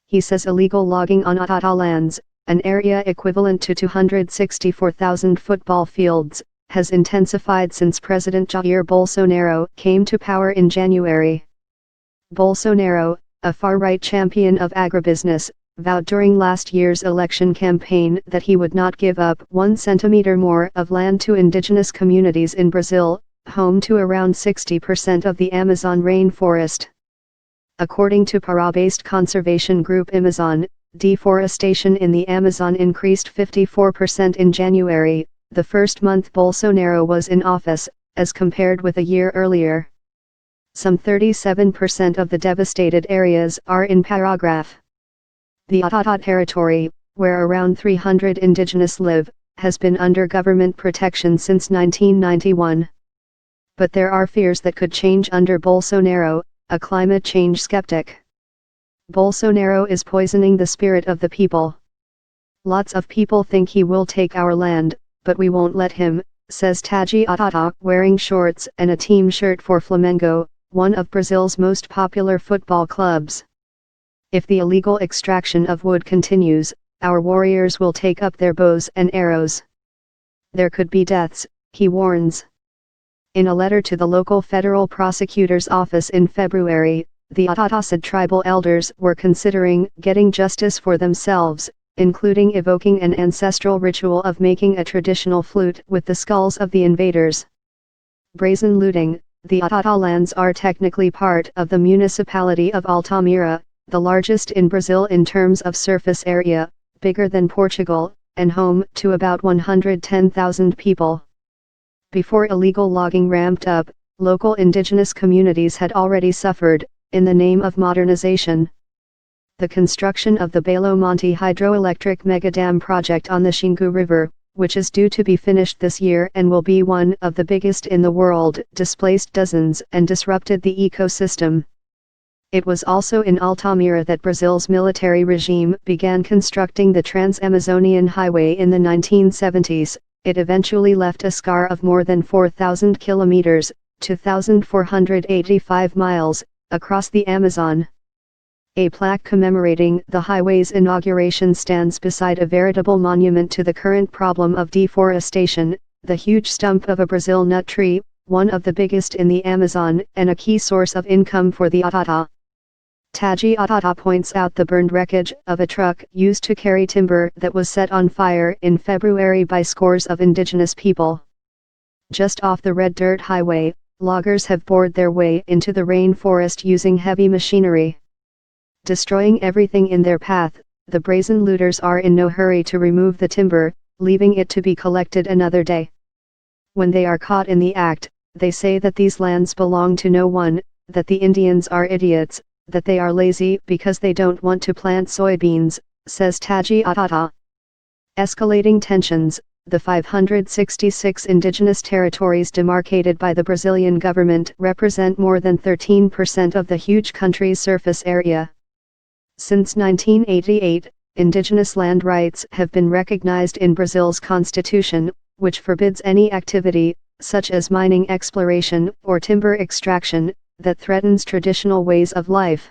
He says illegal logging on Arara lands, an area equivalent to 264,000 football fields, has intensified since President Jair Bolsonaro came to power in January. Bolsonaro, a far-right champion of agribusiness, vowed during last year's election campaign that he would not give up 1 centimeter more of land to indigenous communities in Brazil, home to around 60% of the Amazon rainforest. According to Pará-based conservation group Amazon, deforestation in the Amazon increased 54% in January, the first month Bolsonaro was in office, as compared with a year earlier. Some 37% of the devastated areas are in Pará. The Arara territory, where around 300 indigenous live, has been under government protection since 1991. But there are fears that could change under Bolsonaro, a climate change skeptic. Bolsonaro is poisoning the spirit of the people. Lots of people think he will take our land, but we won't let him, says Taji Arara, wearing shorts and a team shirt for Flamengo, one of Brazil's most popular football clubs. If the illegal extraction of wood continues, our warriors will take up their bows and arrows. There could be deaths, he warns. In a letter to the local federal prosecutor's office in February, the Arara tribal elders were considering getting justice for themselves, including evoking an ancestral ritual of making a traditional flute with the skulls of the invaders. Brazen looting. The Arara lands are technically part of the municipality of Altamira, the largest in Brazil in terms of surface area, bigger than Portugal, and home to about 110,000 people. Before illegal logging ramped up, local indigenous communities had already suffered, in the name of modernization. The construction of the Belo Monte hydroelectric megadam project on the Xingu River, which is due to be finished this year and will be one of the biggest in the world, displaced dozens and disrupted the ecosystem. It was also in Altamira that Brazil's military regime began constructing the Trans-Amazonian Highway in the 1970s. It eventually left a scar of more than 4,000 kilometers, 2,485 miles, across the Amazon. A plaque commemorating the highway's inauguration stands beside a veritable monument to the current problem of deforestation, the huge stump of a Brazil nut tree, one of the biggest in the Amazon and a key source of income for the Arara. Taji Arara points out the burned wreckage of a truck used to carry timber that was set on fire in February by scores of indigenous people. Just off the red dirt highway, loggers have bored their way into the rainforest using heavy machinery. Destroying everything in their path, the brazen looters are in no hurry to remove the timber, leaving it to be collected another day. When they are caught in the act, they say that these lands belong to no one, that the Indians are idiots, that they are lazy because they don't want to plant soybeans, says Taji Arara. Escalating tensions. The 566 indigenous territories demarcated by the Brazilian government represent more than 13% of the huge country's surface area. Since 1988, indigenous land rights have been recognized in Brazil's constitution, which forbids any activity, such as mining exploration or timber extraction, that threatens traditional ways of life.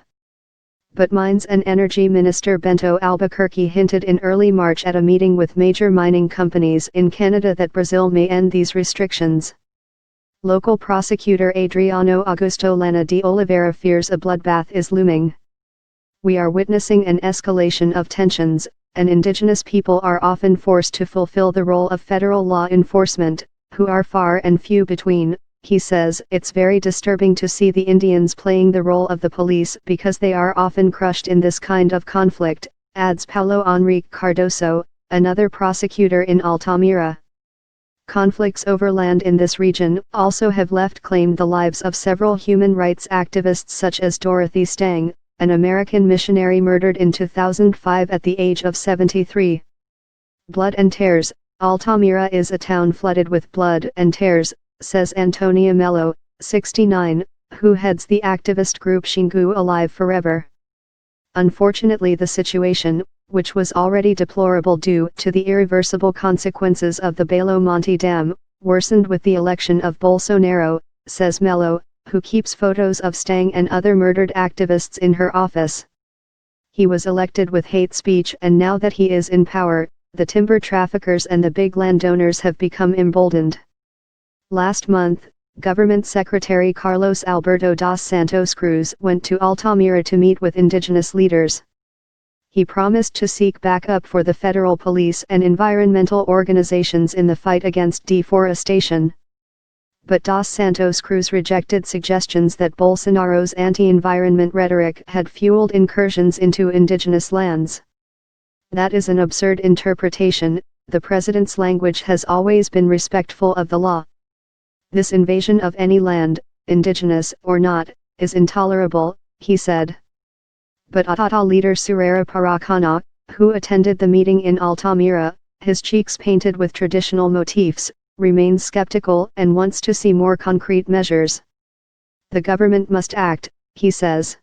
But Mines and Energy Minister Bento Albuquerque hinted in early March at a meeting with major mining companies in Canada that Brazil may end these restrictions. Local prosecutor Adriano Augusto Lana de Oliveira fears a bloodbath is looming. We are witnessing an escalation of tensions, and indigenous people are often forced to fulfill the role of federal law enforcement, who are far and few between. He says it's very disturbing to see the Indians playing the role of the police because they are often crushed in this kind of conflict, adds Paulo Henrique Cardoso, another prosecutor in Altamira. Conflicts over land in this region also have claimed the lives of several human rights activists such as Dorothy Stang, an American missionary murdered in 2005 at the age of 73. Blood and tears. Altamira is a town flooded with blood and tears, says Antonia Mello, 69, who heads the activist group Xingu Alive Forever. Unfortunately, the situation, which was already deplorable due to the irreversible consequences of the Belo Monte Dam, worsened with the election of Bolsonaro, says Mello, who keeps photos of Stang and other murdered activists in her office. He was elected with hate speech, and now that he is in power, the timber traffickers and the big landowners have become emboldened. Last month, Government Secretary Carlos Alberto dos Santos Cruz went to Altamira to meet with indigenous leaders. He promised to seek backup for the federal police and environmental organizations in the fight against deforestation. But Dos Santos Cruz rejected suggestions that Bolsonaro's anti-environment rhetoric had fueled incursions into indigenous lands. That is an absurd interpretation. The president's language has always been respectful of the law. This invasion of any land, indigenous or not, is intolerable, he said. But Atata leader Surera Paracana, who attended the meeting in Altamira, his cheeks painted with traditional motifs, remains skeptical and wants to see more concrete measures. The government must act, he says.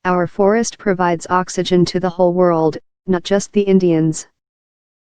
Our forest provides oxygen to the whole world, not just the Indians.